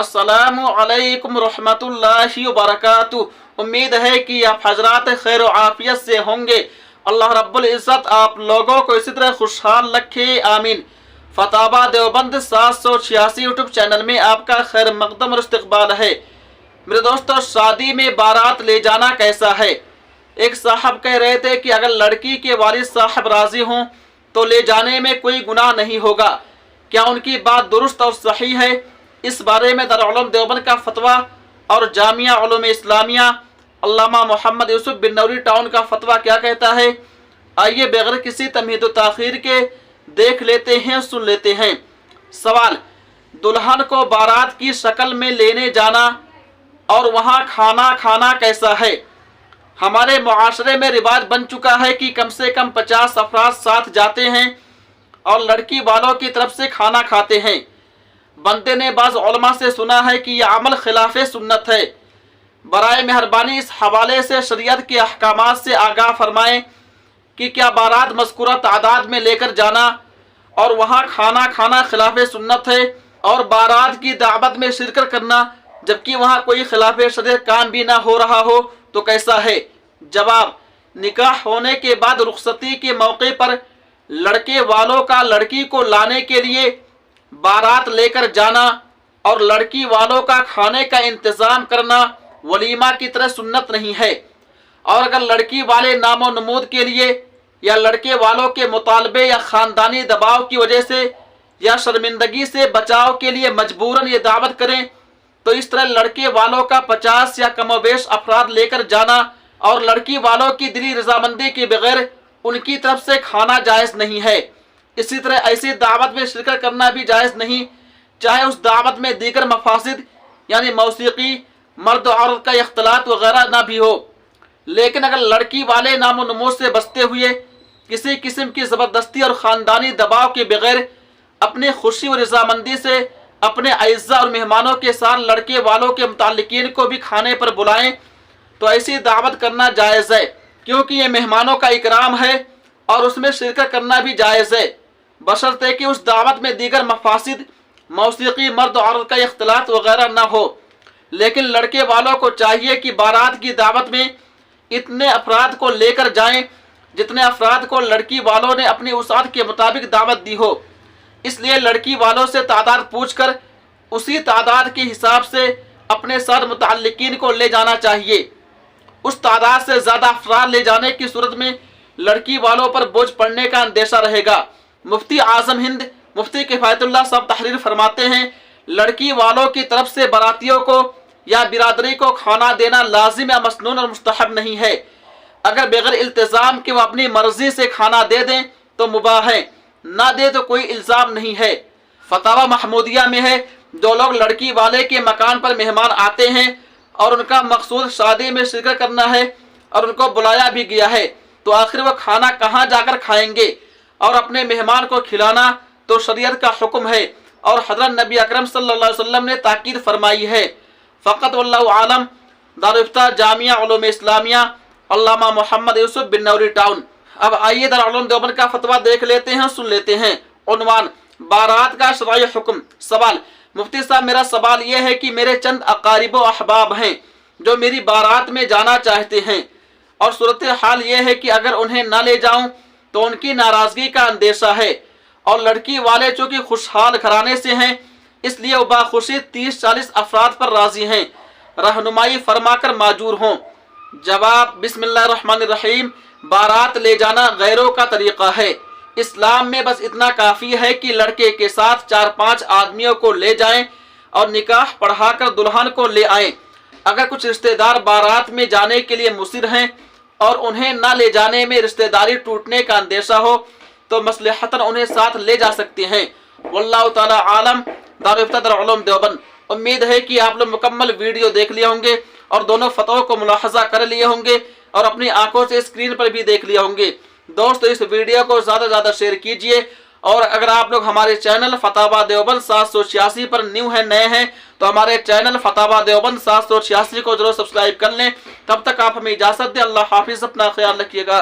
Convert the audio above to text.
अस्सलामु अलैकुम रहमतुल्लाहि व बरकातुहू। उम्मीद है कि आप हजरात खैर आफियत से होंगे। अल्लाह रब्बुल इज़्ज़त आप लोगों को इसी तरह खुशहाल रखे, आमीन। फतावा देवबंद 786 यूट्यूब चैनल में आपका खैर मकदम और इस्तकबाल है। मेरे दोस्तों, शादी में बारात ले जाना कैसा है? एक साहब कह रहे थे कि अगर लड़की के वालिद साहब राजी हों तो ले जाने में कोई गुनाह नहीं होगा। क्या उनकी बात दुरुस्त और सही है? इस बारे में दारुल उलूम देवबंद का फतवा और जामिया उलूम इस्लामिया अल्लामा मोहम्मद यूसुफ बिन्नौरी टाउन का फतवा क्या कहता है, आइए बगैर किसी तमहीद व ताखीर के देख लेते हैं, सुन लेते हैं। सवाल, दुल्हन को बारात की शक्ल में लेने जाना और वहाँ खाना खाना कैसा है? हमारे मुआशरे में रिवाज बन चुका है कि कम से कम 50 अफराद साथ जाते हैं और लड़की वालों की तरफ से खाना खाते हैं। बंदे ने बाज़ उलमा से सुना है कि यह अमल खिलाफ़े सुन्नत है। बराए मेहरबानी इस हवाले से शरीयत के अहकामात से आगाह फरमाएं कि क्या बारात मज़कूरा तादाद में लेकर जाना और वहाँ खाना खाना खिलाफ़े सुन्नत है, और बारात की दावत में शिरकत करना जबकि वहाँ कोई खिलाफ़े शरीयत काम भी ना हो रहा हो तो कैसा है? जवाब, निकाह होने के बाद रुखसती के मौके पर लड़के वालों का लड़की को लाने के लिए बारात लेकर जाना और लड़की वालों का खाने का इंतज़ाम करना वलीमा की तरह सुन्नत नहीं है। और अगर लड़की वाले नामो नमूद के लिए या लड़के वालों के मुतालबे या ख़ानदानी दबाव की वजह से या शर्मिंदगी से बचाव के लिए मजबूरन ये दावत करें तो इस तरह लड़के वालों का 50 या कमोबेश अफराद लेकर जाना और लड़की वालों की दिली रजामंदी के बगैर उनकी तरफ से खाना जायज़ नहीं है। इसी तरह ऐसी दावत में शिरकत करना भी जायज़ नहीं, चाहे उस दावत में दीगर मफासिद यानी मौसीकी, मर्द और औरत का इख्तलात वगैरह ना भी हो। लेकिन अगर लड़की वाले नामो नमूद से बचते हुए किसी किस्म की ज़बरदस्ती और ख़ानदानी दबाव के बगैर अपनी खुशी और रजामंदी से अपने अइज़्ज़ा और मेहमानों के साथ लड़के वालों के मुताल्लिकीन को भी खाने पर बुलाएं तो ऐसी दावत करना जायज़ है, क्योंकि ये मेहमानों का इकराम है और उसमें शिरकत करना भी जायज़ है, बशर्ते कि उस दावत में दीगर मफासिद, मौसीकी, मर्द और औरत का इख्तलात वगैरह ना हो। लेकिन लड़के वालों को चाहिए कि बारात की दावत में इतने अफराद को लेकर जाएं जितने अफराद को लड़की वालों ने अपनी वसाअत के मुताबिक दावत दी हो। इसलिए लड़की वालों से तादाद पूछकर उसी तादाद के हिसाब से अपने साथ मुताल्लिकीन को ले जाना चाहिए। उस तादाद से ज़्यादा अफराद ले जाने की सूरत में लड़की वालों पर बोझ पड़ने का अंदेशा रहेगा। मुफ्ती आज़म हिंद मुफ्ती किफ़ायतुल्लाह साहब तहरीर फरमाते हैं, लड़की वालों की तरफ से बारातियों को या बिरादरी को खाना देना लाजिम या मसनून और मुस्तहब नहीं है। अगर बगैर इल्तिज़ाम के वो अपनी मर्जी से खाना दे दें तो मुबाह है, ना दे तो कोई इल्ज़ाम नहीं है। फतावा महमूदिया में है, जो लोग लड़की वाले के मकान पर मेहमान आते हैं और उनका मकसूद शादी में शिरकत करना है और उनको बुलाया भी गया है तो आखिर वह खाना कहाँ जाकर खाएंगे? और अपने मेहमान को खिलाना तो शरीयत का हुक्म है और हज़रत नबी अकरम सल्लल्लाहु अलैहि वसल्लम ने ताकीद फरमाई है। फ़क़त वल्लाहु आलम। दारुल इफ्ता जामिया उलूम इस्लामिया अल्लामा मोहम्मद यूसुफ बिन्नौरी टाउन। अब आइए दारुल उलूम देवबंद का फतवा देख लेते हैं, सुन लेते हैं। उन्वान, बारात का शरई हुक्म। सवाल, मुफ्ती साहब मेरा सवाल यह है कि मेरे चंद अकारिब व अहबाब हैं जो मेरी बारात में जाना चाहते हैं और सूरत हाल यह है कि अगर उन्हें ना ले जाऊं तो उनकी नाराज़गी का अंदेशा है, और लड़की वाले चूँकि खुशहाल घराने से हैं इसलिए वो बाखुशी 30-40 अफराद पर राजी हैं, रहनुमाई फरमाकर माजूर हों। जवाब, बिस्मिल्लाहिर्रहमानिर्रहीम। बारात ले जाना गैरों का तरीक़ा है। इस्लाम में बस इतना काफ़ी है कि लड़के के साथ 4-5 आदमियों को ले जाएं और निकाह पढ़ाकर दुल्हन को ले आएं। अगर कुछ रिश्तेदार बारात में जाने के लिए मुसिर हैं और उन्हें ना ले जाने में रिश्तेदारी टूटने का अंदेशा हो तो मसलहतन उन्हें साथ ले जा सकते हैं। वल्लाहु ताला आलम। दारुल इफ्ता दारुल उलूम देवबंद। उम्मीद है कि आप लोग मुकम्मल वीडियो देख लिए होंगे और दोनों फतवों को मुलाहजा कर लिए होंगे और अपनी आंखों से स्क्रीन पर भी देख लिए होंगे। दोस्तों, इस वीडियो को ज़्यादा से ज़्यादा शेयर कीजिए, और अगर आप लोग हमारे चैनल फतावा देवबंद 786 पर न्यू हैं, नए हैं, तो हमारे चैनल फतावा देवबंद 786 को जरूर सब्सक्राइब कर लें। तब तक आप हमें इजाज़त दें। अल्लाह हाफिज़। अपना ख्याल रखिएगा।